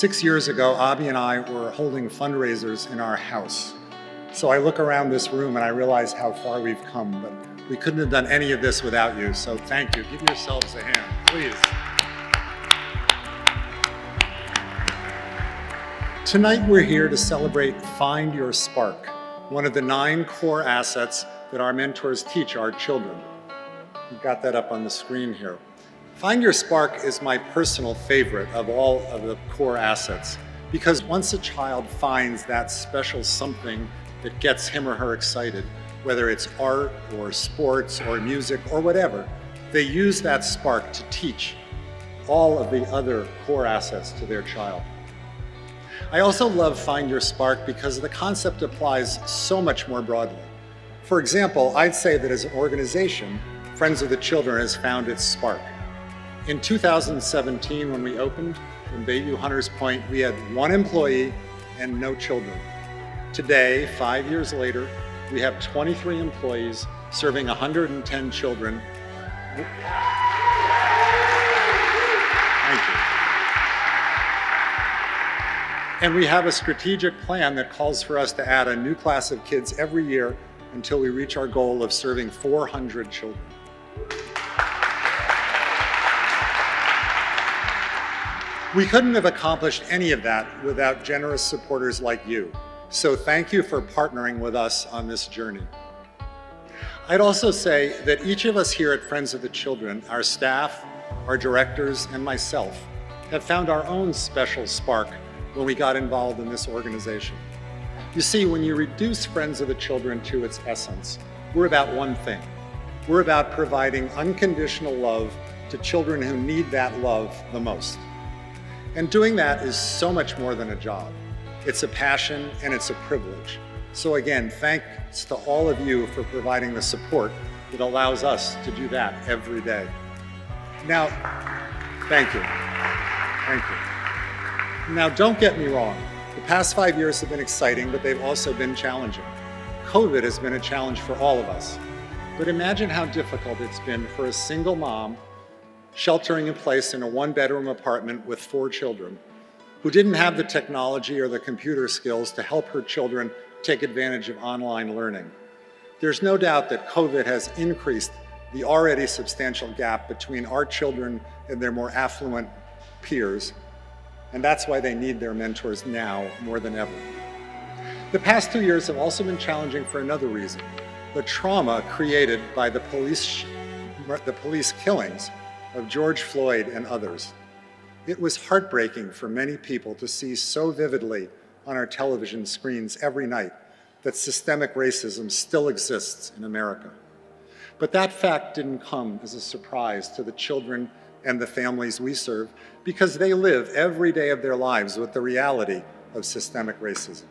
6 years ago, Abby and I were holding fundraisers in our house. So I look around this room and I realize how far we've come, but we couldn't have done any of this without you. So thank you. Give yourselves a hand, please. Tonight we're here to celebrate Find Your Spark, one of the 9 core assets that our mentors teach our children. You've got that up on the screen here. Find Your Spark is my personal favorite of all of the core assets, because once a child finds that special something that gets him or her excited, whether it's art or sports or music or whatever, they use that spark to teach all of the other core assets to their child. I also love Find Your Spark because the concept applies so much more broadly. For example, I'd say that as an organization, Friends of the Children has found its spark. In 2017, when we opened in Bayview Hunters Point, we had 1 employee and no children. Today, 5 years later, we have 23 employees serving 110 children. Thank you. And we have a strategic plan that calls for us to add a new class of kids every year until we reach our goal of serving 400 children. We couldn't have accomplished any of that without generous supporters like you. So thank you for partnering with us on this journey. I'd also say that each of us here at Friends of the Children, our staff, our directors, and myself, have found our own special spark when we got involved in this organization. You see, when you reduce Friends of the Children to its essence, we're about one thing. We're about providing unconditional love to children who need that love the most. And doing that is so much more than a job. It's a passion and it's a privilege. So again, thanks to all of you for providing the support that allows us to do that every day. Now, thank you. Thank you. Now, don't get me wrong. The past 5 years have been exciting, but they've also been challenging. COVID has been a challenge for all of us. But imagine how difficult it's been for a single mom sheltering in place in a 1-bedroom apartment with 4 children, who didn't have the technology or the computer skills to help her children take advantage of online learning. There's no doubt that COVID has increased the already substantial gap between our children and their more affluent peers, and that's why they need their mentors now more than ever. The past 2 years have also been challenging for another reason: the trauma created by the police killings of George Floyd and others. It was heartbreaking for many people to see so vividly on our television screens every night that systemic racism still exists in America. But that fact didn't come as a surprise to the children and the families we serve, because they live every day of their lives with the reality of systemic racism.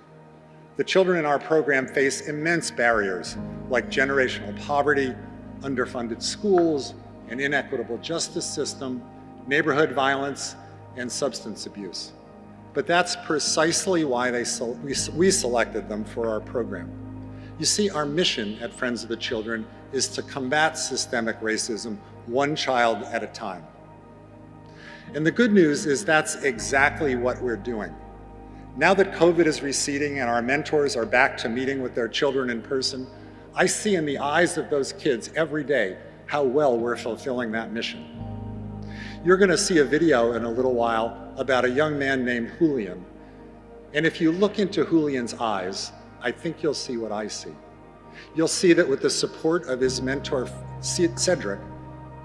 The children in our program face immense barriers like generational poverty, underfunded schools, an inequitable justice system, neighborhood violence, and substance abuse. But that's precisely why we selected them for our program. You see, our mission at Friends of the Children is to combat systemic racism one child at a time. And the good news is that's exactly what we're doing. Now that COVID is receding and our mentors are back to meeting with their children in person, I see in the eyes of those kids every day how well we're fulfilling that mission. You're going to see a video in a little while about a young man named Julian. And if you look into Julian's eyes, I think you'll see what I see. You'll see that with the support of his mentor, Cedric,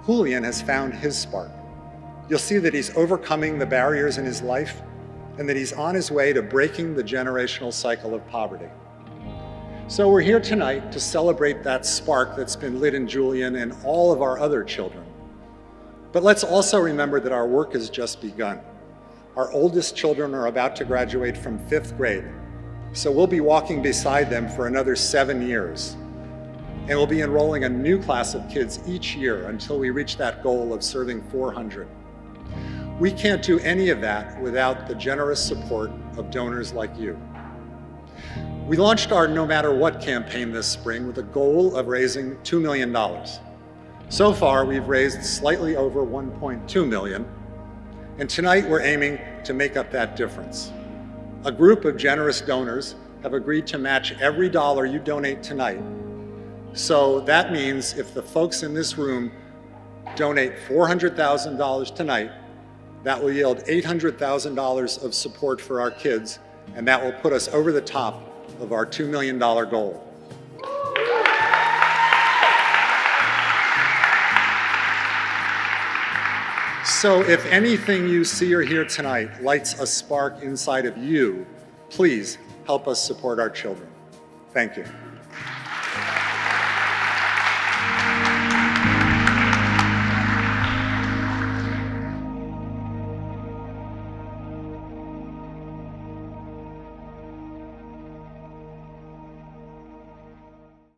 Julian has found his spark. You'll see that he's overcoming the barriers in his life and that he's on his way to breaking the generational cycle of poverty. So we're here tonight to celebrate that spark that's been lit in Julian and all of our other children. But let's also remember that our work has just begun. Our oldest children are about to graduate from 5th grade, so we'll be walking beside them for another 7 years. And we'll be enrolling a new class of kids each year until we reach that goal of serving 400. We can't do any of that without the generous support of donors like you. We launched our No Matter What campaign this spring with a goal of raising $2 million. So far, we've raised slightly over $1.2 million, and tonight we're aiming to make up that difference. A group of generous donors have agreed to match every dollar you donate tonight. So that means if the folks in this room donate $400,000 tonight, that will yield $800,000 of support for our kids, and that will put us over the top of our $2 million goal. So if anything you see or hear tonight lights a spark inside of you, please help us support our children. Thank you.